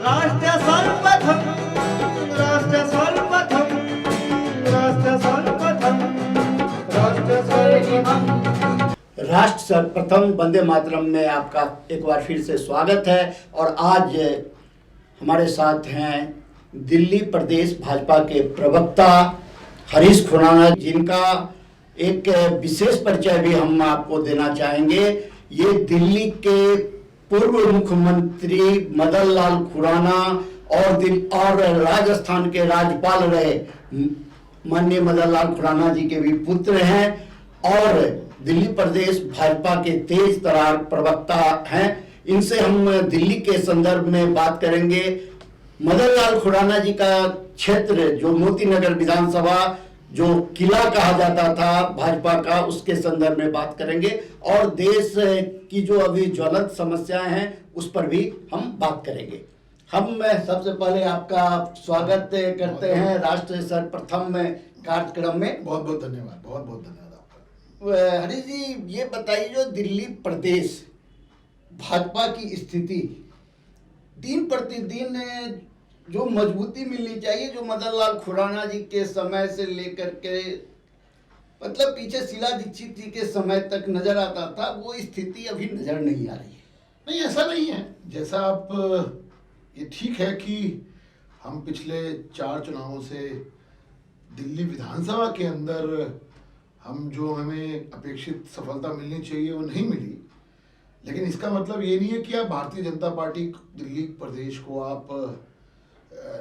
राष्ट्र सर्वप्रथम राष्ट्र सर्वप्रथम राष्ट्र सर्वप्रथम राष्ट्र सर्वप्रथम राष्ट्र सर्वप्रथम वंदे मातरम में आपका एक बार फिर से स्वागत है। और आज हमारे साथ हैं दिल्ली प्रदेश भाजपा के प्रवक्ता हरीश खुराना, जिनका एक विशेष परिचय भी हम आपको देना चाहेंगे। ये दिल्ली के पूर्व मुख्यमंत्री मदन लाल खुराना और राजस्थान के राज्यपाल रहे माननीय मदन लाल खुराना जी के भी पुत्र हैं और दिल्ली प्रदेश भाजपा के तेज तर्रार प्रवक्ता हैं। इनसे हम दिल्ली के संदर्भ में बात करेंगे। मदन लाल खुराना जी का क्षेत्र जो मोती नगर विधानसभा जो किला कहा जाता था भाजपा का, उसके संदर्भ में बात करेंगे और देश की जो अभी ज्वलंत समस्याएं हैं उस पर भी हम बात करेंगे। हम सबसे पहले आपका स्वागत करते हैं राष्ट्र सर्वप्रथम कार्यक्रम में। बहुत बहुत धन्यवाद, बहुत बहुत धन्यवाद आपका। हरीश जी, ये बताइए जो दिल्ली प्रदेश भाजपा की स्थिति दिन प्रतिदिन जो मजबूती मिलनी चाहिए, जो मदन लाल खुराना जी के समय से लेकर के मतलब पीछे शीला दीक्षित जी के समय तक नजर आता था, वो स्थिति अभी नजर नहीं आ रही है। नहीं, ऐसा नहीं है। जैसा आप ये ठीक है कि हम पिछले 4 चुनावों से दिल्ली विधानसभा के अंदर हम जो हमें अपेक्षित सफलता मिलनी चाहिए वो नहीं मिली, लेकिन इसका मतलब ये नहीं है कि आप भारतीय जनता पार्टी दिल्ली प्रदेश को आप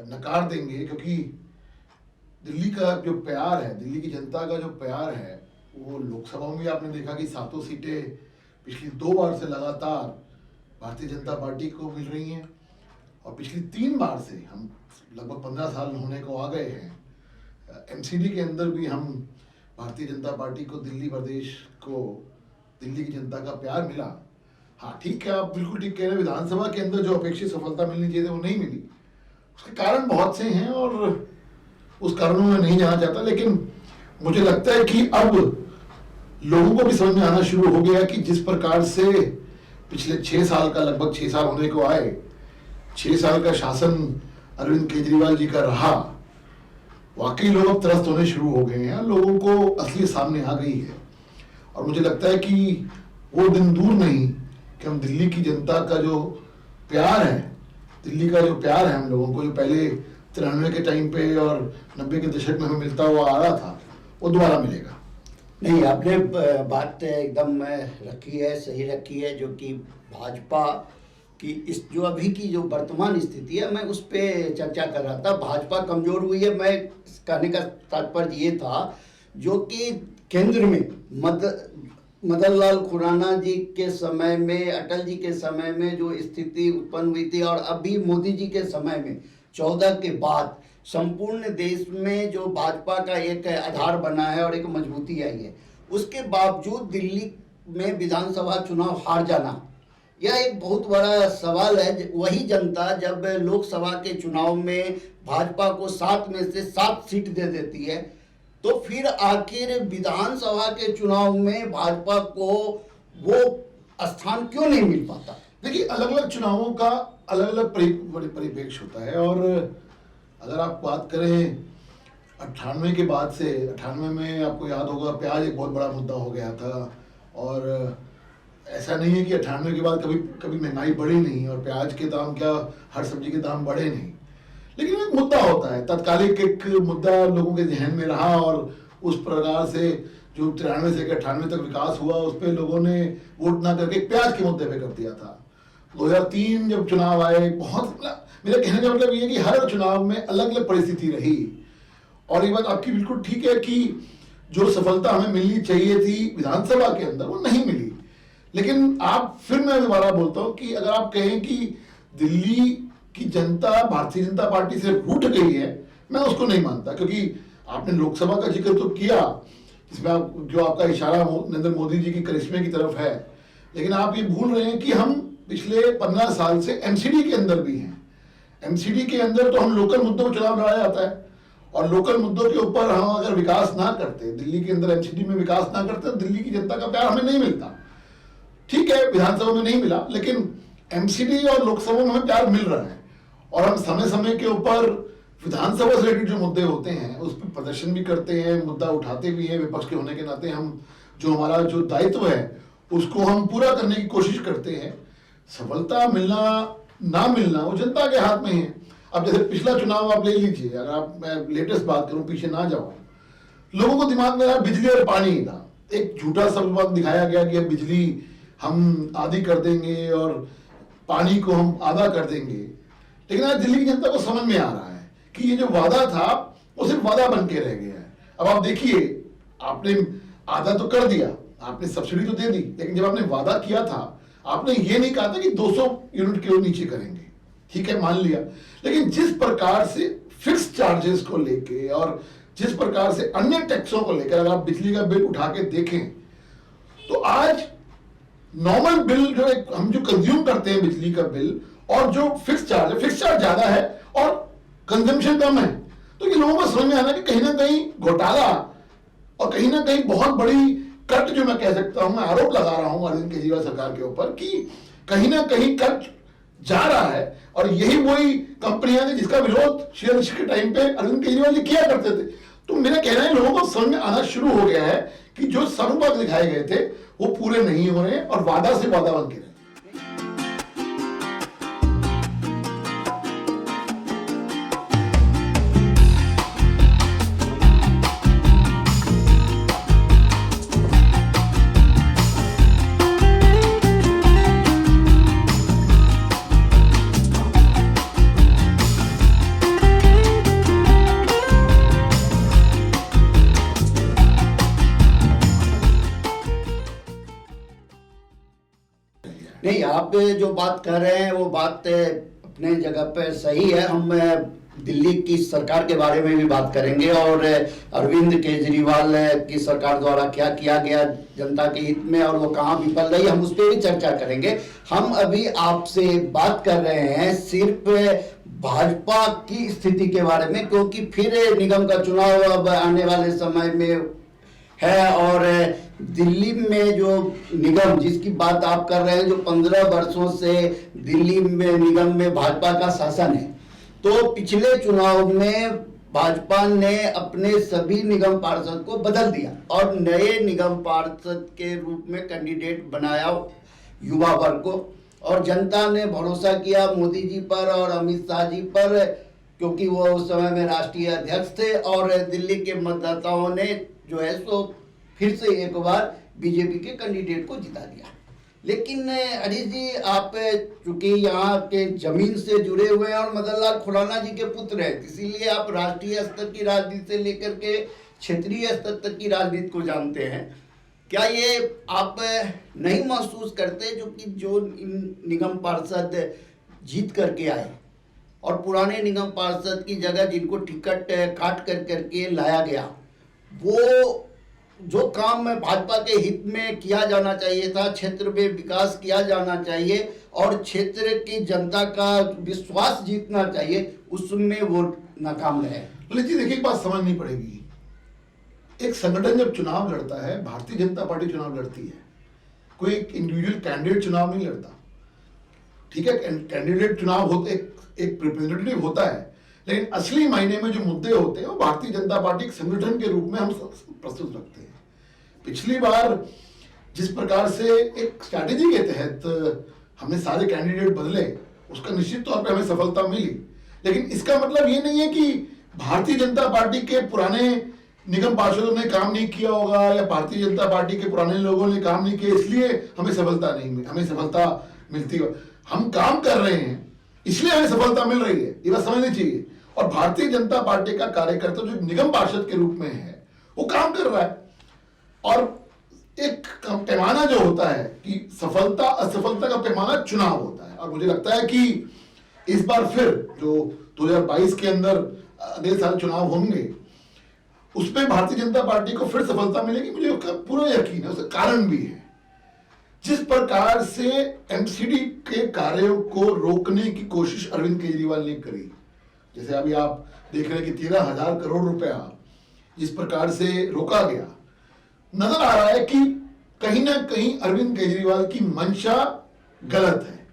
नकार देंगे, क्योंकि दिल्ली का जो प्यार है, दिल्ली की जनता का जो प्यार है, वो लोकसभा में भी आपने देखा कि 7 सीटें पिछली 2 बार से लगातार भारतीय जनता पार्टी को मिल रही हैं और पिछली 3 बार से हम लगभग 15 साल होने को आ गए हैं। एमसीडी के अंदर भी हम भारतीय जनता पार्टी को दिल्ली प्रदेश को दिल्ली की जनता का प्यार मिला। हाँ ठीक है, आप बिल्कुल ठीक कह रहे हैं, विधानसभा के अंदर जो अपेक्षित सफलता मिलनी चाहिए वो नहीं मिली। उसके कारण बहुत से हैं और उस कारणों में नहीं जाना चाहता, लेकिन मुझे लगता है कि अब लोगों को भी समझ में आना शुरू हो गया कि जिस प्रकार से पिछले 6 साल का, लगभग 6 साल होने को आए, 6 साल का शासन अरविंद केजरीवाल जी का रहा, वाकई लोग अब त्रस्त होने शुरू हो गए हैं, लोगों को असली सामने आ गई है। और मुझे लगता है कि वो दिन दूर नहीं कि हम दिल्ली की जनता का जो प्यार है, दिल्ली का जो प्यार है हम लोगों को, जो पहले 93 के टाइम पे और 90 के दशक में हमें मिलता हुआ आ रहा था, वो दोबारा मिलेगा। नहीं, आपने बात एकदम रखी है, सही रखी है, जो कि भाजपा की इस जो अभी की जो वर्तमान स्थिति है, मैं उस पर चर्चा कर रहा था। भाजपा कमजोर हुई है, मैं कहने का तात्पर्य ये था जो कि केंद्र में मदन लाल खुराना जी के समय में, अटल जी के समय में जो स्थिति उत्पन्न हुई थी और अभी मोदी जी के समय में 14 के बाद संपूर्ण देश में जो भाजपा का एक आधार बना है और एक मजबूती आई है, उसके बावजूद दिल्ली में विधानसभा चुनाव हार जाना यह एक बहुत बड़ा सवाल है। वही जनता जब लोकसभा के चुनाव में भाजपा को 7 में से 7 सीट दे देती है, तो फिर आखिर विधानसभा के चुनाव में भाजपा को वो स्थान क्यों नहीं मिल पाता? देखिए, अलग अलग चुनावों का अलग अलग परिप्रेक्ष्य होता है। और अगर आप बात करें 98 के बाद से, 98 में आपको याद होगा प्याज एक बहुत बड़ा मुद्दा हो गया था, और ऐसा नहीं है कि 98 के बाद कभी महंगाई बढ़ी नहीं और प्याज के दाम क्या, हर सब्जी के दाम बढ़े नहीं, लेकिन एक मुद्दा होता है, तत्कालिक एक मुद्दा लोगों के जहन में रहा और उस प्रकार से जो 93 से 98 तक विकास हुआ उस पर लोगों ने वोट ना करके प्याज के मुद्दे पे कर दिया था। 2003 जब चुनाव आए, बहुत, मेरा कहने का मतलब ये है कि हर चुनाव में अलग अलग परिस्थिति रही। और ये बात आपकी बिल्कुल ठीक है कि जो सफलता हमें मिलनी चाहिए थी विधानसभा के अंदर वो नहीं मिली। लेकिन आप, फिर मैं दोबारा बोलता हूँ कि अगर आप कहें कि दिल्ली की जनता भारतीय जनता पार्टी से रूठ गई है, मैं उसको नहीं मानता, क्योंकि आपने लोकसभा का जिक्र तो किया जिसमें जो आपका इशारा नरेंद्र मोदी जी की करिश्मे की तरफ है, लेकिन आप ये भूल रहे हैं कि हम पिछले 15 साल से एमसीडी के अंदर भी हैं। एमसीडी के अंदर तो हम लोकल मुद्दों पर चुनाव लड़ा जाता है और लोकल मुद्दों के ऊपर हम अगर विकास ना करते, दिल्ली के अंदर एमसीडी में विकास ना करते, दिल्ली की जनता का प्यार हमें नहीं मिलता। ठीक है, विधानसभा में नहीं मिला, लेकिन एमसीडी और लोकसभा में हमें प्यार मिल रहा है। और हम समय समय के ऊपर विधानसभा से रिलेटेड जो मुद्दे होते हैं उस पर प्रदर्शन भी करते हैं, मुद्दा उठाते भी हैं। विपक्ष के होने के नाते हम जो हमारा जो दायित्व है उसको हम पूरा करने की कोशिश करते हैं। सफलता मिलना ना मिलना वो जनता के हाथ में है। अब जैसे पिछला चुनाव आप ले लीजिए, अगर आप, मैं लेटेस्ट बात करूं, पीछे ना जाऊं, लोगों को दिमाग में बिजली और पानी था, एक झूठा सब दिखाया गया कि अब बिजली हम आधी कर देंगे और पानी को हम आधा कर देंगे। लेकिन आज दिल्ली की जनता को समझ में आ रहा है कि ये जो वादा था वो सिर्फ वादा बन के रह गया है। अब आप देखिए, आपने आधा तो कर दिया, आपने सब्सिडी तो दे दी, लेकिन जब आपने वादा किया था आपने ये नहीं कहा था कि 200 यूनिट के नीचे करेंगे। ठीक है, मान लिया, लेकिन जिस प्रकार से फिक्स चार्जेस को लेके और जिस प्रकार से अन्य टैक्सों को लेकर अगर आप बिजली का बिल उठा के देखें तो आज नॉर्मल बिल जो हम जो कंज्यूम करते हैं बिजली का बिल और जो फिक्स चार्ज ज्यादा है और कंजम्पशन कम है, तो ये लोगों को समझ में आना कि कहीं ना कहीं घोटाला और कहीं ना कहीं बहुत बड़ी कट, जो मैं कह सकता हूं, मैं आरोप लगा रहा हूं अरविंद केजरीवाल सरकार के ऊपर कि कहीं ना कहीं कट जा रहा है। और यही वही कंपनियां थी जिसका विरोध शेयर के टाइम पे अरविंद केजरीवाल जी किया करते थे। तो मेरा कहना है लोगों को समझ में आना शुरू हो गया है कि जो संपर्क दिखाए गए थे वो पूरे नहीं हो रहे और वादा से वादा बन के रहे। नहीं, आप जो बात कर रहे हैं वो बात अपने जगह पे सही है। हम दिल्ली की सरकार के बारे में भी बात करेंगे और अरविंद केजरीवाल की सरकार द्वारा क्या किया गया जनता के हित में और वो कहाँ विफल रही, हम उस पर भी चर्चा करेंगे। हम अभी आपसे बात कर रहे हैं सिर्फ भाजपा की स्थिति के बारे में, क्योंकि फिर निगम का चुनाव अब आने वाले समय में है और दिल्ली में जो निगम जिसकी बात आप कर रहे हैं, जो 15 वर्षों से दिल्ली में निगम में भाजपा का शासन है, तो पिछले चुनाव में भाजपा ने अपने सभी निगम पार्षद को बदल दिया और नए निगम पार्षद के रूप में कैंडिडेट बनाया युवा वर्ग को, और जनता ने भरोसा किया मोदी जी पर और अमित शाह जी पर, क्योंकि वो उस समय में राष्ट्रीय अध्यक्ष थे। और दिल्ली के मतदाताओं ने जो है सो फिर से एक बार बीजेपी के कैंडिडेट को जिता दिया। लेकिन हरीश जी, आप चूंकि यहाँ के जमीन से जुड़े हुए हैं और मदन लाल खुराना जी के पुत्र हैं, इसीलिए आप राष्ट्रीय स्तर की राजनीति से लेकर के क्षेत्रीय स्तर तक की राजनीति को जानते हैं। क्या ये आप नहीं महसूस करते जो निगम पार्षद जीत करके आए और पुराने निगम पार्षद की जगह जिनको टिकट काट कर करके लाया गया, वो जो काम भाजपा के हित में किया जाना चाहिए था, क्षेत्र में विकास किया जाना चाहिए और क्षेत्र की जनता का विश्वास जीतना चाहिए, उसमें वो नाकाम रहे? लेकिन देखिए, एक बात समझनी पड़ेगी। एक संगठन जब चुनाव लड़ता है, भारतीय जनता पार्टी चुनाव लड़ती है, कोई एक इंडिविजुअल कैंडिडेट चुनाव नहीं लड़ता। ठीक है, कैंडिडेट चुनाव होते एक रिप्रेजेंटेटिव होता है, लेकिन असली मायने में जो मुद्दे होते हैं वो भारतीय जनता पार्टी एक संगठन के रूप में हम प्रस्तुत रखते हैं। पिछली बार जिस प्रकार से एक स्ट्रैटेजी के तहत हमने सारे कैंडिडेट बदले, उसका निश्चित तौर पे हमें सफलता मिली, लेकिन इसका मतलब ये नहीं है कि भारतीय जनता पार्टी के पुराने निगम पार्षदों ने काम नहीं किया होगा या भारतीय जनता पार्टी के पुराने लोगों ने काम नहीं किया इसलिए हमें सफलता मिलती है। हम काम कर रहे हैं इसलिए हमें सफलता मिल रही है, ये बात समझनी चाहिए। और भारतीय जनता पार्टी का कार्यकर्ता जो निगम पार्षद के रूप में है वो काम कर रहा है, और एक पैमाना जो होता है कि सफलता असफलता का पैमाना चुनाव होता है। और मुझे लगता है कि इस बार फिर जो 2022 के अंदर अगले साल चुनाव होंगे उसमें भारतीय जनता पार्टी को फिर सफलता मिलेगी, मुझे उसका पूरा यकीन है। उसका कारण भी है, जिस प्रकार से एमसीडी के कार्यों को रोकने की कोशिश अरविंद केजरीवाल ने करी, जैसे अभी आप देख रहे हैं कि 13,000 करोड़ रुपया जिस प्रकार से रोका गया, नजर आ रहा है कि कहीं ना कहीं अरविंद केजरीवाल की मंशा गलत है।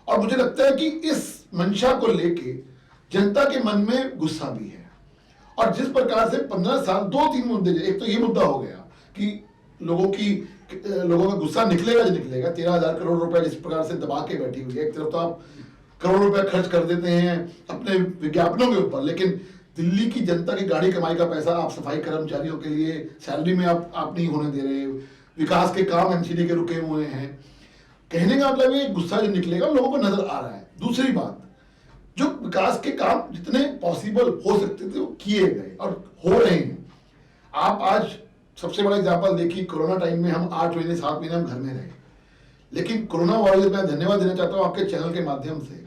और मुझे लगता है कि इस मंशा को लेके जनता के मन में गुस्सा भी है। और जिस प्रकार से 15 साल 2-3 मुद्दे, एक तो ये मुद्दा हो गया कि लोगों का गुस्सा निकलेगा जो निकलेगा, 13,000 करोड़ रुपए जिस प्रकार से दबा के बैठी हुई है। एक तरफ तो आप करोड़ रुपए खर्च कर देते हैं अपने विज्ञापनों के ऊपर, लेकिन दिल्ली की जनता की गाड़ी कमाई का पैसा आप सफाई कर्मचारियों के लिए सैलरी में आप नहीं होने दे रहे। विकास के काम एमसीडी के रुके हुए हैं। कहने का मतलब ये गुस्सा जो निकलेगा लोगों को नजर आ रहा है। दूसरी बात, जो विकास के काम जितने पॉसिबल हो सकते थे वो किए गए और हो रहे हैं। आप आज सबसे बड़ा एग्जांपल देखिए, कोरोना टाइम में हम 8 महीने 7 महीने हम घर में रहे, लेकिन कोरोना वॉरियर्स, मैं धन्यवाद देना चाहता हूँ आपके चैनल के माध्यम से।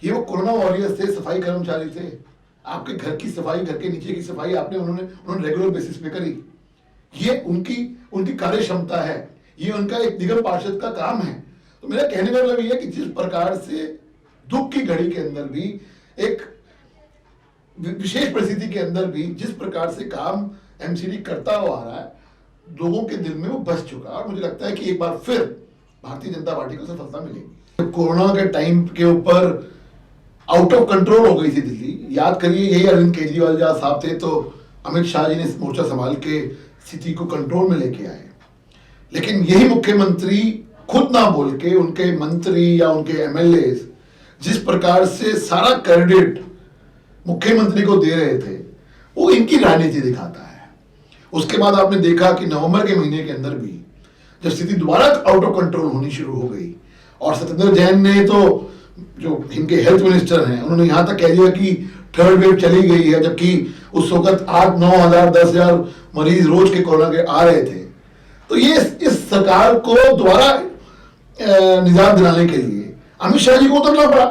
ये वो कोरोना वॉरियर्स थे, सफाई कर्मचारी थे। आपके घर की सफाई, घर के नीचे की सफाई उन्होंने रेगुलर बेसिस पे करी। ये उनकी कार्य क्षमता है, ये उनका एक निगम पार्षद का काम है। तो मेरा कहने का मतलब ये है कि जिस प्रकार से दुख की घड़ी के अंदर भी, एक विशेष परिस्थिति के अंदर भी जिस प्रकार से काम एमसीडी करता हुआ आ रहा है, लोगों के दिल में वो बस चुका। और मुझे लगता है कि एक बार फिर भारतीय जनता पार्टी को सफलता मिलेगी। कोरोना के टाइम के ऊपर आउट ऑफ कंट्रोल हो गई थी दिल्ली। याद करिए, यही अरविंद केजरीवाल जहाँ साहब थे तो अमित शाह जी ने मोर्चा संभाल के स्थिति को कंट्रोल में लेके आए। लेकिन यही मुख्यमंत्री खुद ना बोल के उनके मंत्री या उनके एमएलए जिस प्रकार से सारा क्रेडिट मुख्यमंत्री को दे रहे थे, वो इनकी राजनीति दिखाता है। उसके बाद आपने देखा कि नवंबर के महीने के अंदर भी जब स्थिति दोबारा आउट ऑफ कंट्रोल होनी शुरू हो गई और सत्येंद्र जैन ने तो, जो इनके हेल्थ मिनिस्टर हैं, उन्होंने यहां तक कह दिया कि थर्ड वेव चली गई है, जबकि उस वक्त 8-9 हजार 10 हजार मरीज रोज के कोरोना के आ रहे थे। तो ये इस सरकार को दोबारा निजात दिलाने के लिए अमित शाह जी को उतरना पड़ा।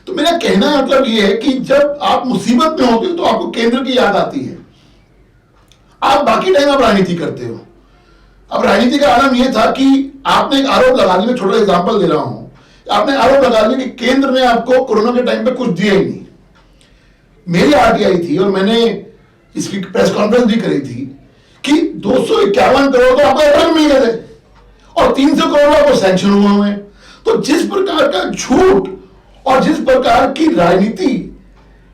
तो मेरा कहना मतलब ये है कि जब आप मुसीबत में होते हो तो आपको केंद्र की याद आती है। आप बाकी टाइम आप राजनीति करते हो। अब राजनीति का आलम यह था कि आपने एक आरोप लगा लिया, मैं छोटा एग्जांपल दे रहा हूं, आपने आरोप लगा लिया कि केंद्र ने आपको कोरोना के टाइम पे कुछ दिया ही नहीं। मेरी आरटीआई थी और मैंने इसकी प्रेस कॉन्फ्रेंस भी करी थी कि 251 करोड़ तो आपको अप्रैल मिल गए थे और 300 करोड़ आपको सैंक्शन हुए हैं। तो जिस प्रकार का झूठ और जिस प्रकार की राजनीति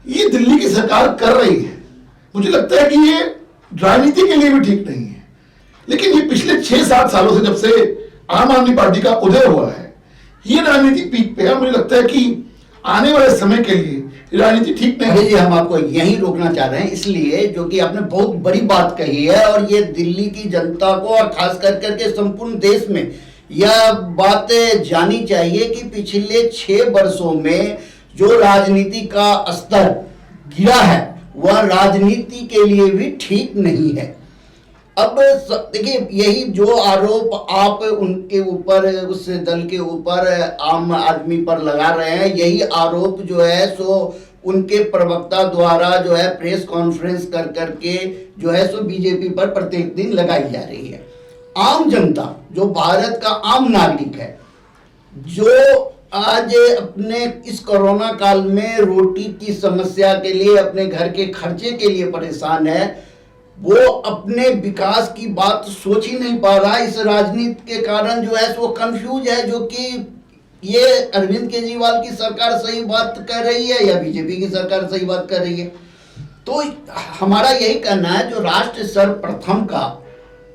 ये दिल्ली की सरकार कर रही है, मुझे लगता है कि ये राजनीति के लिए भी ठीक नहीं है। लेकिन ये पिछले 6-7 सालों से, जब से आम आदमी पार्टी का उदय हुआ है, ये राजनीति पीक पे है। मुझे लगता है कि आने वाले समय के लिए राजनीति ठीक नहीं है। जी, हम आपको यहीं रोकना चाह रहे हैं, इसलिए जो कि आपने बहुत बड़ी बात कही है और ये दिल्ली की जनता को और खास कर करके संपूर्ण देश में यह बात जानी चाहिए कि पिछले 6 वर्षों में जो राजनीति का स्तर गिरा है वह राजनीति के लिए भी ठीक नहीं है। अब देखिए, यही जो आरोप आप उनके ऊपर, उस दल के ऊपर, आम आदमी पर लगा रहे हैं, यही आरोप जो है सो उनके प्रवक्ता द्वारा जो है प्रेस कॉन्फ्रेंस कर करके जो है सो बीजेपी पर प्रत्येक दिन लगाई जा रही है। आम जनता जो भारत का आम नागरिक है, जो आज अपने इस कोरोना काल में रोटी की समस्या के लिए, अपने घर के खर्चे के लिए परेशान है, वो अपने विकास की बात सोच ही नहीं पा रहा। इस राजनीति के कारण जो है वो कंफ्यूज है, जो कि ये अरविंद केजरीवाल की सरकार सही बात कर रही है या बीजेपी की सरकार सही बात कर रही है। तो हमारा यही कहना है, जो राष्ट्र सर्वप्रथम का,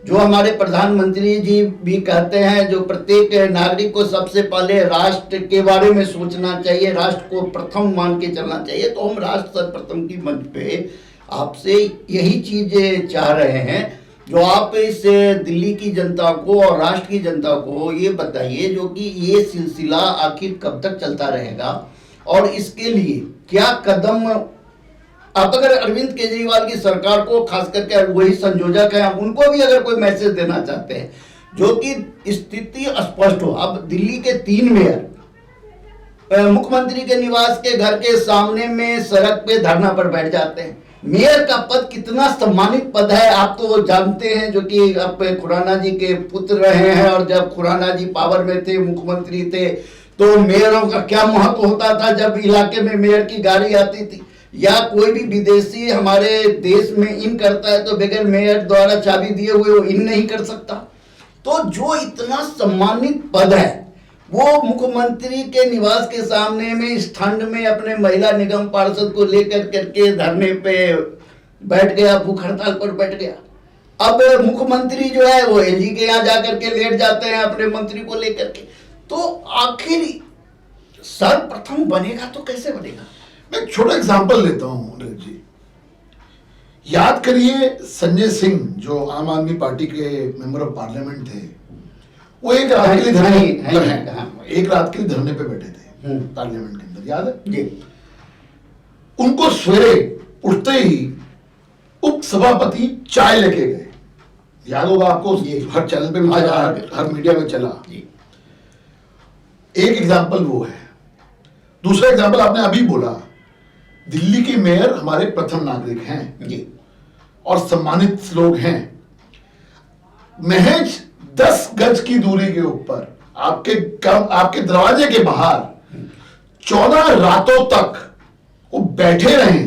जो हमारे प्रधानमंत्री जी भी कहते हैं, जो प्रत्येक नागरिक को सबसे पहले राष्ट्र के बारे में सोचना चाहिए, राष्ट्र को प्रथम मान के चलना चाहिए। तो हम राष्ट्र सर्वप्रथम की मंच पे आपसे यही चीज चाह रहे हैं, जो आप इस दिल्ली की जनता को और राष्ट्र की जनता को ये बताइए, जो कि ये सिलसिला आखिर कब तक चलता रहेगा और इसके लिए क्या कदम आप, अगर अरविंद केजरीवाल की सरकार को, खास करके वही संयोजक है, उनको भी अगर कोई मैसेज देना चाहते हैं, जो कि स्थिति स्पष्ट हो। अब दिल्ली के 3 मेयर मुख्यमंत्री के निवास के घर के सामने में सड़क पे धरना पर बैठ जाते हैं। मेयर का पद कितना सम्मानित पद है आप तो जानते हैं, जो कि आप खुराना जी के पुत्र रहे हैं, और जब खुराना जी पावर में थे, मुख्यमंत्री थे, तो मेयरों का क्या महत्व होता था। जब इलाके में मेयर की गाड़ी आती थी या कोई भी विदेशी हमारे देश में इन करता है तो बगैर मेयर द्वारा चाबी दिए हुए वो इन नहीं कर सकता। तो जो इतना सम्मानित पद है वो मुख्यमंत्री के निवास के सामने में इस ठंड में अपने महिला निगम पार्षद को लेकर करके धरने पे बैठ गया, भूख हड़ताल पर बैठ गया। अब मुख्यमंत्री जो है वो एलजी के यहाँ जाकर के लेट जाते हैं अपने मंत्री को लेकर के। तो आखिर सर्वप्रथम बनेगा तो कैसे बनेगा? मैं एक छोटा एग्जांपल लेता हूँ अनिल जी। याद करिए संजय सिंह जो आम आदमी पार्टी के मेंबर ऑफ पार्लियामेंट थे, वो एक रात के लिए धरने पे बैठे थे पार्लियामेंट के अंदर, याद है जी। उनको सवेरे उठते ही उप सभापति चाय लेके गए, याद होगा आपको, हर चैनल पे भी चला, हर मीडिया में चला। एक एग्जांपल वो है। दूसरा एग्जांपल आपने अभी बोला, दिल्ली के मेयर हमारे प्रथम नागरिक हैं जी, और सम्मानित लोग हैं। महज 10 गज की दूरी के ऊपर आपके दरवाजे के बाहर 14 रातों तक वो बैठे रहे,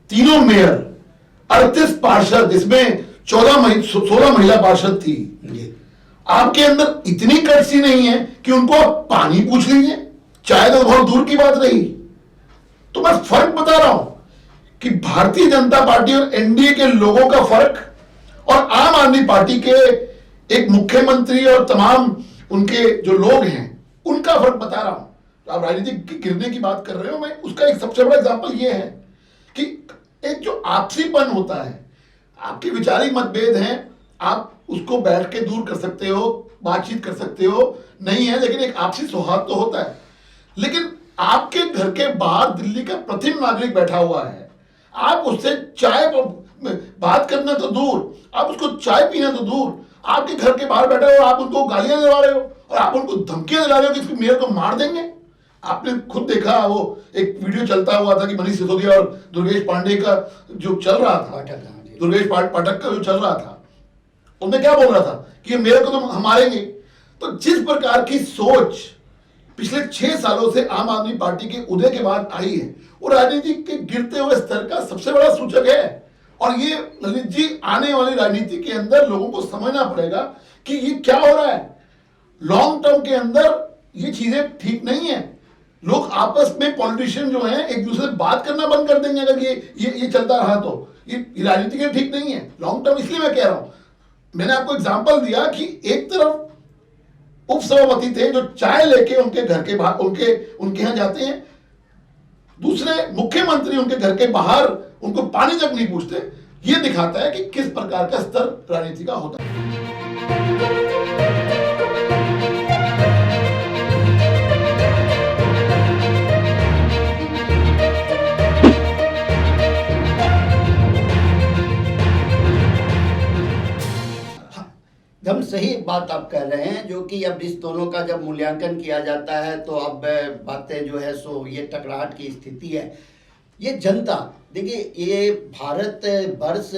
तीनों मेयर, 38 पार्षद, इसमें 16 महिला पार्षद थी। आपके अंदर इतनी कर्सी नहीं है कि उनको आप पानी पूछ लीजिए, चाहे तो बहुत दूर की बात रही। तो मैं फर्क बता रहा हूं कि भारतीय जनता पार्टी और एनडीए के लोगों का फर्क और आम आदमी पार्टी के एक मुख्यमंत्री और तमाम उनके जो लोग हैं उनका फर्क बता रहा हूं। तो आप राजनीति गिरने की बात कर रहे हो, मैं उसका एक सबसे बड़ा एग्जांपल ये है कि एक जो आपसीपन होता है, आपके विचारिक मतभेद हैं, आप उसको बैठ के दूर कर सकते हो, बातचीत कर सकते हो, नहीं है, लेकिन एक आपसी सौहार्द तो होता है। लेकिन आपके घर के बाहर दिल्ली का प्रथम नागरिक बैठा हुआ है, आप उससे चाय बात करना तो दूर, आप उसको चाय पीना तो दूर, आपके घर के बाहर बैठे हो, आप उनको गालियां दिला रहे हो और आप उनको धमकियां दिला रहे हो कि इसके मेयर को मार देंगे। आपने खुद देखा, वो एक वीडियो चलता हुआ था कि मनीष सिसोदिया और दुर्गेश पांडे का जो चल रहा था, दुर्गेश पाठक का जो चल रहा था, उनमें क्या बोल रहा था कि मेयर को तो हम मारेंगे। तो जिस प्रकार की सोच पिछले 6 सालों से आम आदमी पार्टी के उदय के बाद आई है, वो राजनीति के गिरते हुए स्तर का सबसे बड़ा सूचक है। और ये ललित जी, आने वाली राजनीति के अंदर लोगों को समझना पड़ेगा कि ये क्या हो रहा है। लॉन्ग टर्म के अंदर ये चीजें ठीक नहीं है। लोग आपस में, पॉलिटिशियन जो हैं, एक दूसरे से बात करना बंद कर देंगे अगर ये चलता रहा तो। ये राजनीति के ठीक नहीं है लॉन्ग टर्म। इसलिए मैं कह रहा हूं, मैंने आपको एग्जांपल दिया कि एक तरफ उप सभापति थे जो चाय लेके उनके घर के बाहर उनके यहां जाते हैं, दूसरे मुख्यमंत्री उनके घर के बाहर उनको पानी तक नहीं पूछते। ये दिखाता है कि किस प्रकार का स्तर राजनीति का होता है। एकदम सही बात आप कह रहे हैं, जो कि अब इस दोनों का जब मूल्यांकन किया जाता है तो अब बातें जो है सो ये टकराहट की स्थिति है। ये जनता, देखिए, ये भारत वर्ष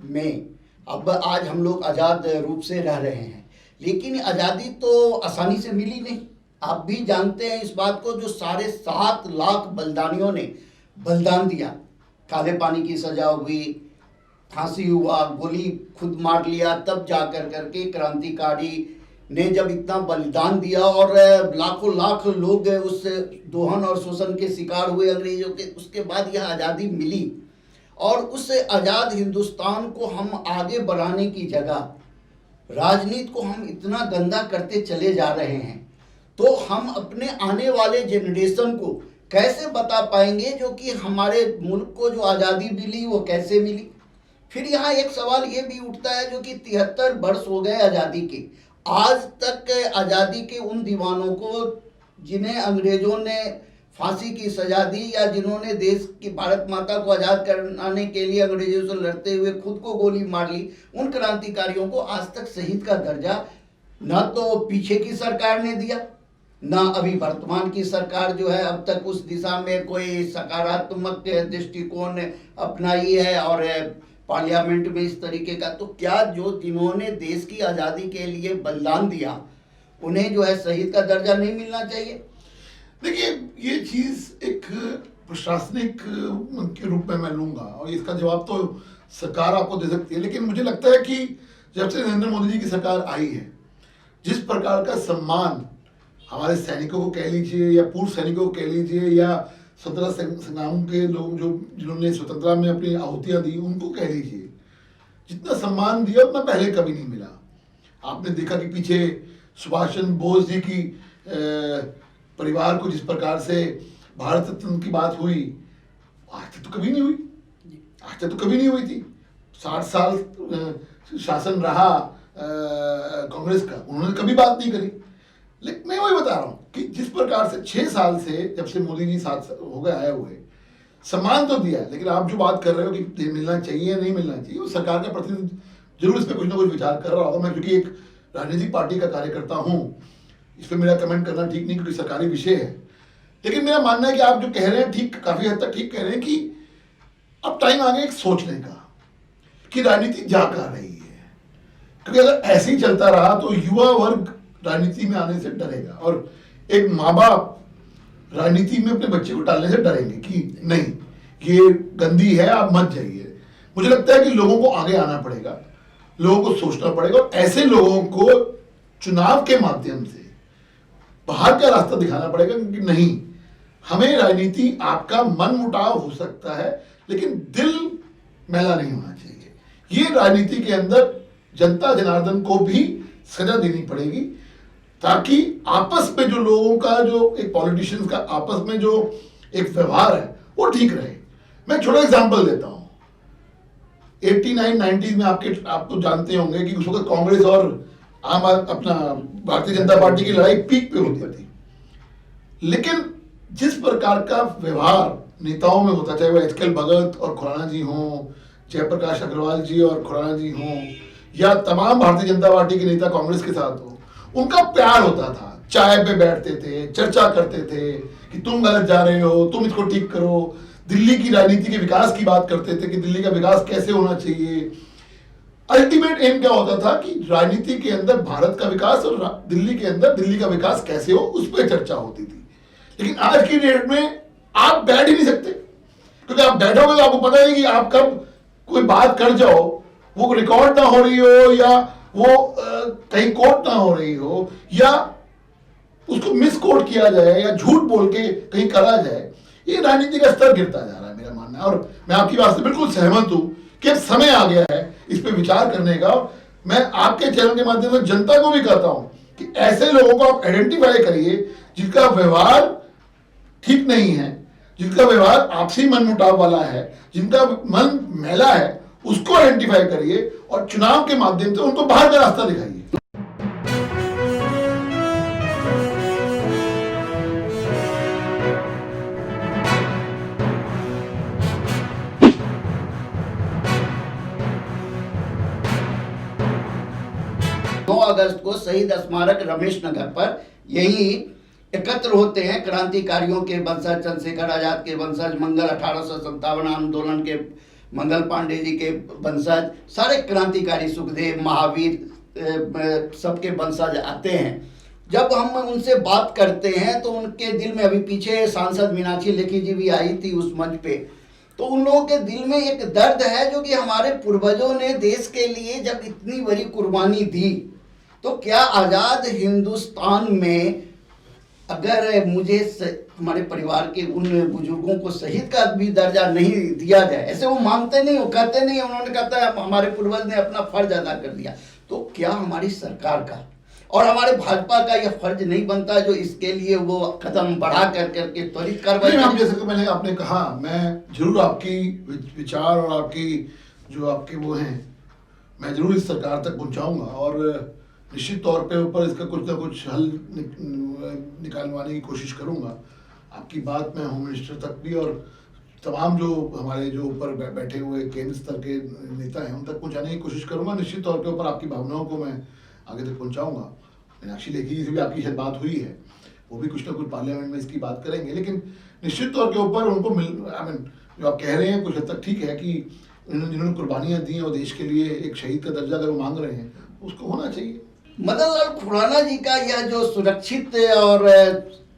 में अब आज हम लोग आज़ाद रूप से रह रहे हैं, लेकिन आज़ादी तो आसानी से मिली नहीं। आप भी जानते हैं इस बात को, जो 7.5 लाख बलिदानियों ने बलिदान दिया, काले पानी की सजा हुई, फांसी हुआ, गोली खुद मार लिया, तब जा कर करके क्रांतिकारी ने जब इतना बलिदान दिया और लाखों लाख लोग उस दोहन और शोषण के शिकार हुए अंग्रेजों के, उसके बाद यह आज़ादी मिली। और उस आज़ाद हिंदुस्तान को हम आगे बढ़ाने की जगह राजनीति को हम इतना गंदा करते चले जा रहे हैं, तो हम अपने आने वाले जनरेशन को कैसे बता पाएंगे जो कि हमारे मुल्क को जो आज़ादी मिली वो कैसे मिली। फिर यहाँ एक सवाल ये भी उठता है, जो कि 73 वर्ष हो गए आज़ादी के, आज तक आज़ादी के उन दीवानों को जिन्हें अंग्रेजों ने फांसी की सजा दी, या जिन्होंने देश की भारत माता को आज़ाद कराने के लिए अंग्रेजों से लड़ते हुए खुद को गोली मार ली, उन क्रांतिकारियों को आज तक शहीद का दर्जा न तो पीछे की सरकार ने दिया, न अभी वर्तमान की सरकार जो है अब तक उस दिशा में कोई सकारात्मक दृष्टिकोण अपनाई है और पार्लियामेंट में इस तरीके का। तो क्या जो जिन्होंने देश की आज़ादी के लिए बलिदान दिया उन्हें जो है शहीद का दर्जा नहीं मिलना चाहिए? देखिए, ये चीज एक प्रशासनिक के रूप में मैं लूंगा और इसका जवाब तो सरकार आपको दे सकती है, लेकिन मुझे लगता है कि जब से नरेंद्र मोदी जी की सरकार आई है, जिस प्रकार का सम्मान हमारे सैनिकों को कह लीजिए या पूर्व सैनिकों को कह लीजिए या स्वतंत्रता संग्राम के लोग जो जिन्होंने स्वतंत्रता में अपनी आहुतियां दी उनको कह लीजिए, जितना सम्मान दिया उतना पहले कभी नहीं मिला। आपने देखा कि पीछे सुभाष चंद्र बोस जी की परिवार को जिस प्रकार से भारत रत्न की बात हुई, आज तक तो कभी नहीं हुई, आज तक तो कभी नहीं हुई थी। 60 साल शासन रहा कांग्रेस का, उन्होंने कभी बात नहीं करी। लेकिन मैं वही बता रहा हूँ कि जिस प्रकार से 6 साल से जब से मोदी जी साथ हो गए आए हुए, सम्मान तो दिया, लेकिन आप जो बात कर रहे हो कि मिलना चाहिए या नहीं मिलना चाहिए, वो सरकार का प्रतिनिधि जरूर इस पर कुछ ना कुछ विचार कर रहा होगा। मैं क्योंकि एक राजनीतिक पार्टी का कार्यकर्ता हूँ, इस पर मेरा कमेंट करना ठीक नहीं क्योंकि सरकारी विषय है। लेकिन मेरा मानना है कि आप जो कह रहे हैं ठीक, काफी हद तक ठीक कह रहे हैं कि अब टाइम आ गया एक सोचने का कि राजनीति जा कर रही है। क्योंकि अगर ऐसे ही चलता रहा तो युवा वर्ग राजनीति में आने से डरेगा और एक माँ बाप राजनीति में अपने बच्चे को डालने से डरेंगे कि नहीं ये गंदी है, आप मत जाइए। मुझे लगता है कि लोगों को आगे आना पड़ेगा, लोगों को सोचना पड़ेगा और ऐसे लोगों को चुनाव के माध्यम से बाहर का रास्ता दिखाना पड़ेगा कि नहीं, हमें राजनीति, आपका मन मुटाव हो सकता है लेकिन दिल मैला नहीं होना चाहिए। ये राजनीति के अंदर जनता जनार्दन को भी सजा देनी पड़ेगी ताकि आपस में जो लोगों का जो एक पॉलिटिशियंस का आपस में जो एक व्यवहार है वो ठीक रहे। मैं छोटा एग्जांपल देता हूं, 89-90 में आप तो जानते होंगे कि उस वक्त कांग्रेस और अपना भारतीय जनता पार्टी की लड़ाई पीक पे होती थी। लेकिन जिस प्रकार का व्यवहार नेताओं में होता, चाहे वो एच.के. भगत और खुराना जी हों, जयप्रकाश अग्रवाल जी और खुराना जी हों, या तमाम भारतीय जनता पार्टी के नेता कांग्रेस के साथ हो, उनका प्यार होता था। चाय पे बैठते थे, चर्चा करते थे कि तुम गलत जा रहे हो, तुम इसको ठीक करो। दिल्ली की राजनीति के विकास की बात करते थे कि दिल्ली का विकास कैसे होना चाहिए। अल्टीमेट एम क्या होता था कि राजनीति के अंदर भारत का विकास और दिल्ली के अंदर दिल्ली का विकास कैसे हो, उस पर चर्चा होती थी। लेकिन आज की डेट में आप बैठ ही नहीं सकते, क्योंकि आप बैठोगे तो आपको पता नहीं कि आप कब कोई बात कर जाओ, वो रिकॉर्ड ना हो रही हो या वो कहीं कोट ना हो रही हो या उसको मिस कोट किया जाए या झूठ बोल के कहीं करा जाए। ये राजनीति का स्तर गिरता जा रहा है, मेरा मानना है। और मैं आपकी बात से बिल्कुल सहमत हूं कि अब समय आ गया है इस पे विचार करने का। मैं आपके चैनल के माध्यम से जनता को भी कहता हूं कि ऐसे लोगों को आप आइडेंटिफाई करिए जिनका व्यवहार ठीक नहीं है, जिनका व्यवहार आपसी मनमुटाव वाला है, जिनका मन मैला है, उसको आइडेंटिफाई करिए और चुनाव के माध्यम से उनको बाहर का रास्ता दिखाइए। अगस्त को शहीद स्मारक रमेश नगर पर यही एकत्र होते हैं क्रांतिकारियों के वंशज, चंद्रशेखर आजाद के वंशज, मंगल 1857 आंदोलन के मंगल पांडे जी के वंशज, सारे क्रांतिकारी, सुखदेव, महावीर, सबके वंशज आते हैं। जब हम उनसे बात करते हैं तो उनके दिल में, अभी पीछे सांसद मीनाक्षी लेखी जी भी आई थी उस मंच पे, तो उन लोगों के दिल में एक दर्द है जो कि हमारे पूर्वजों ने देश के लिए जब इतनी बड़ी कुर्बानी दी, तो क्या आज़ाद हिंदुस्तान में अगर मुझे हमारे परिवार के उन बुजुर्गों को शहीद का भी दर्जा नहीं दिया जाए, ऐसे वो मांगते नहीं, वो कहते नहीं, उन्होंने कहता है हमारे पूर्वज ने अपना फर्ज अदा कर दिया, तो क्या हमारी सरकार का और हमारे भाजपा का यह फर्ज नहीं बनता जो इसके लिए वो कदम बढ़ा करके त्वरित कार्रवाई? जैसे कि मैंने आपने कहा, मैं जरूर आपकी विचार और आपकी जो आपके वो हैं, मैं जरूर इस सरकार तक पहुंचाऊंगा और निश्चित तौर पे ऊपर इसका कुछ ना कुछ हल निकालवाने की कोशिश करूंगा। आपकी बात मैं होम मिनिस्टर तक भी और तमाम जो हमारे जो ऊपर बैठे हुए केंद्र स्तर के नेता हैं उन तक पहुंचाने की कोशिश करूंगा। निश्चित तौर के ऊपर आपकी भावनाओं को मैं आगे तक पहुंचाऊंगा। मीनाक्षी लेखी जी से भी आपकी शायद बात हुई है, वो भी कुछ ना कुछ पार्लियामेंट में इसकी बात करेंगे। लेकिन निश्चित तौर के ऊपर उनको जो आप कह रहे हैं कुछ हद तक ठीक है कि जिन्होंने कुर्बानियाँ दी हैं और देश के लिए एक शहीद का दर्जा अगर वो मांग रहे हैं उसको होना चाहिए। मदन लाल खुराना जी का यह जो सुरक्षित और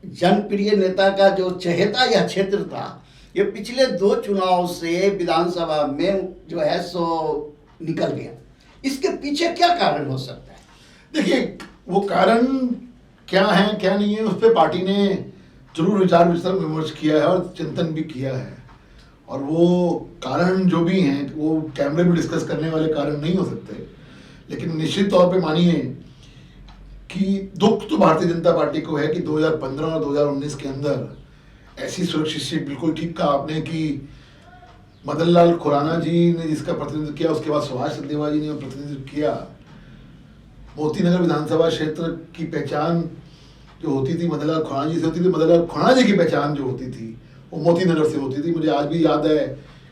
जनप्रिय नेता का जो चहेता यह क्षेत्र था, ये पिछले 2 चुनाव से विधानसभा में जो है सो निकल गया। इसके पीछे क्या कारण हो सकता है? देखिए, वो कारण क्या है क्या नहीं है उस पर पार्टी ने जरूर विचार विमर्श किया है और चिंतन भी किया है। और वो कारण जो भी हैं वो कैमरे में डिस्कस करने वाले कारण नहीं हो सकते, लेकिन निश्चित तौर पे मानिए कि दुख तो भारतीय जनता पार्टी को है कि 2015 और 2019 के अंदर ऐसी सुरक्षित सीट, बिल्कुल ठीक कहा आपने, कि मदन लाल खुराना जी ने जिसका प्रतिनिधित्व किया, उसके बाद सुभाष चंदेवा जी ने प्रतिनिधित्व किया। मोती नगर विधानसभा क्षेत्र की पहचान जो होती थी मदन लाल खुराना जी से होती थी, मदन लाल खुराना जी की पहचान जो होती थी वो मोती नगर से होती थी। मुझे आज भी याद है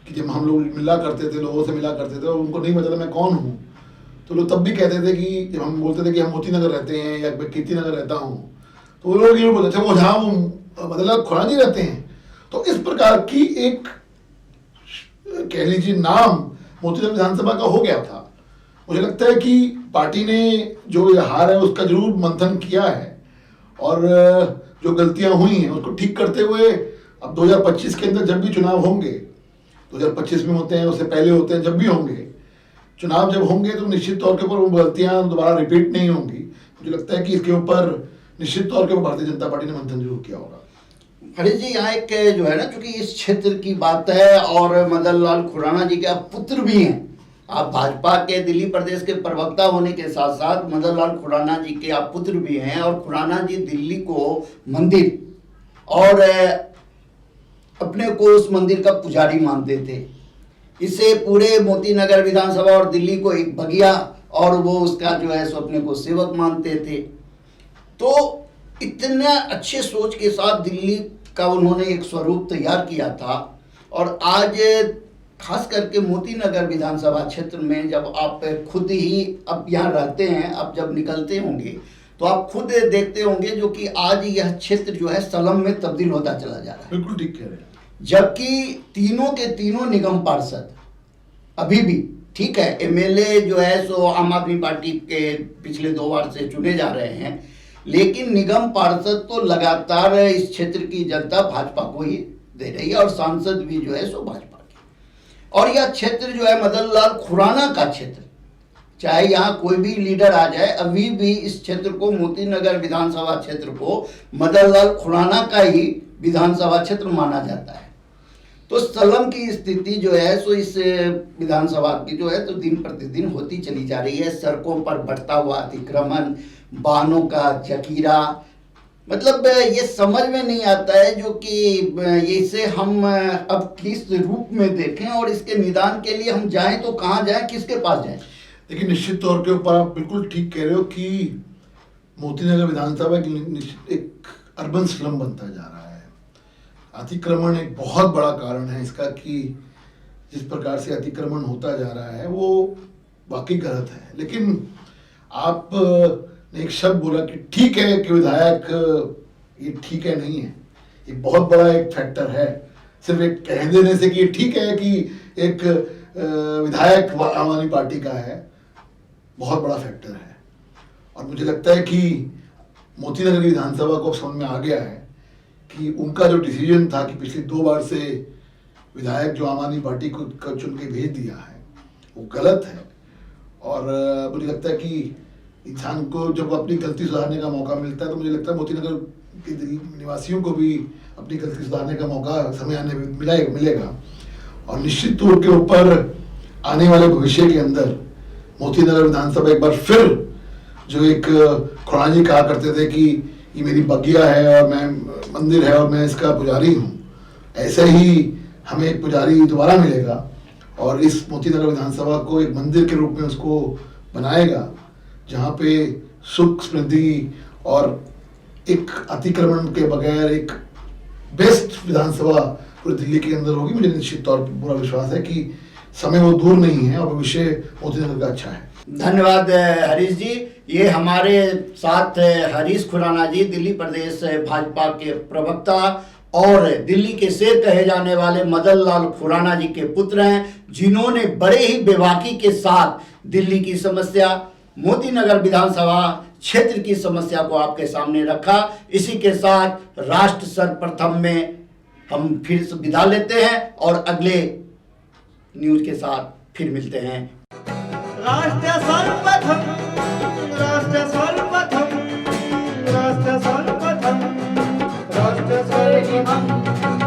कि जब हम लोग मिला करते थे, लोगों से मिला करते थे और उनको नहीं पता था मैं कौन हूँ, तो लोग तब भी कहते थे कि जब हम बोलते थे कि हम मोती नगर रहते हैं या मैं कीर्ति नगर रहता हूँ, तो वो लोग ये बोलते थे वो जहाँ वो मदन लाल खुराना जी रहते हैं। तो इस प्रकार की एक कह लीजिए नाम मोती नगर विधानसभा का हो गया था। मुझे लगता है कि पार्टी ने जो ये हार है उसका जरूर मंथन किया है और जो गलतियां हुई हैं उसको ठीक करते हुए अब 2025 के अंदर जब भी चुनाव होंगे, 2025 में होते हैं, उससे पहले होते हैं, जब भी होंगे चुनाव जब होंगे तो निश्चित तौर के ऊपर वो गलतियां दोबारा रिपीट नहीं होंगी। मुझे लगता है कि इसके ऊपर निश्चित तौर के ऊपर भारतीय जनता पार्टी ने मंथन जरूर किया होगा। हरीश जी, यहाँ एक जो है ना, चूंकि इस क्षेत्र की बात है और मदन लाल खुराना जी के आप पुत्र भी हैं, आप भाजपा के दिल्ली प्रदेश के प्रवक्ता होने के साथ साथ मदन लाल खुराना जी के आप पुत्र भी हैं और खुराना जी दिल्ली को मंदिर और अपने को उस मंदिर का पुजारी मानते थे। इसे पूरे मोती नगर विधानसभा और दिल्ली को एक बगिया और वो उसका जो है सो अपने को सेवक मानते थे। तो इतना अच्छे सोच के साथ दिल्ली का उन्होंने एक स्वरूप तैयार किया था और आज खास करके मोती नगर विधानसभा क्षेत्र में जब आप खुद ही अब यहाँ रहते हैं, अब जब निकलते होंगे तो आप खुद देखते होंगे जो कि आज यह क्षेत्र जो है सलम में तब्दील होता चला जा रहा है। बिल्कुल ठीक कह रहे हैं। जबकि तीनों के तीनों निगम पार्षद अभी भी, ठीक है, एमएलए जो है सो आम आदमी पार्टी के पिछले 2 बार से चुने जा रहे हैं, लेकिन निगम पार्षद तो लगातार इस क्षेत्र की जनता भाजपा को ही दे रही है और सांसद भी जो है सो भाजपा की। और यह क्षेत्र जो है मदन लाल खुराना का क्षेत्र, चाहे यहाँ कोई भी लीडर आ जाए, अभी भी इस क्षेत्र को मोती नगर विधानसभा क्षेत्र को मदन लाल खुराना का ही विधानसभा क्षेत्र माना जाता है। तो सलम की स्थिति जो है सो इस विधानसभा की जो है तो दिन प्रतिदिन होती चली जा रही है। सड़कों पर बढ़ता हुआ अतिक्रमण, वाहनों का जखीरा, मतलब ये समझ में नहीं आता है जो कि इसे हम अब किस रूप में देखें और इसके निदान के लिए हम जाएं तो कहाँ जाएं, किसके पास जाएं। लेकिन निश्चित तौर के ऊपर आप बिल्कुल ठीक कह रहे हो कि मोती नगर विधानसभा एक अर्बन स्लम बनता जा रहा है। अतिक्रमण एक बहुत बड़ा कारण है इसका कि जिस प्रकार से अतिक्रमण होता जा रहा है वो वाकई गलत है। लेकिन आप ने एक शब्द बोला कि ठीक है कि विधायक ये ठीक है नहीं है, ये बहुत बड़ा एक फैक्टर है। सिर्फ एक कह देने से कि ये ठीक है कि एक विधायक आम आदमी पार्टी का है, बहुत बड़ा फैक्टर है। और मुझे लगता है कि मोती नगर विधानसभा को समझ में आ गया है कि उनका जो डिसीजन था कि पिछली 2 बार से विधायक जो आम आदमी पार्टी को चुन के भेज दिया है वो गलत है। और मुझे लगता है कि इंसान को जब अपनी गलती सुधारने का मौका मिलता है तो मुझे लगता है मोती नगर के निवासियों को भी अपनी गलती सुधारने का मौका समय आने में मिलेगा। और निश्चित तौर के ऊपर आने वाले भविष्य के अंदर मोती नगर विधानसभा एक बार फिर जो एक खुराना जी कहा करते थे कि ये मेरी बगिया है और मैं मंदिर है और मैं इसका पुजारी हूँ, ऐसे ही हमें एक पुजारी दोबारा मिलेगा और इस मोती नगर विधानसभा को एक मंदिर के रूप में उसको बनाएगा जहाँ पे सुख समृद्धि और एक अतिक्रमण के बगैर एक बेस्ट विधानसभा पूरी दिल्ली के अंदर होगी। मुझे निश्चित तौर पर पूरा विश्वास है कि समय वो दूर नहीं है और भविष्य मोती नगर का अच्छा है। धन्यवाद हरीश जी। ये हमारे साथ हरीश खुराना जी, दिल्ली प्रदेश भाजपा के प्रवक्ता और दिल्ली के शेर कहे जाने वाले मदन लाल खुराना जी के पुत्र हैं, जिन्होंने बड़े ही बेबाकी के साथ दिल्ली की समस्या, मोती नगर विधानसभा क्षेत्र की समस्या को आपके सामने रखा। इसी के साथ राष्ट्र सर्वप्रथम में हम फिर से विदा लेते हैं और अगले न्यूज के साथ फिर मिलते हैं। राष्ट्र सर्वप्रथम, राष्ट्र सर्वप्रथम, राष्ट्र सर्वप्रथम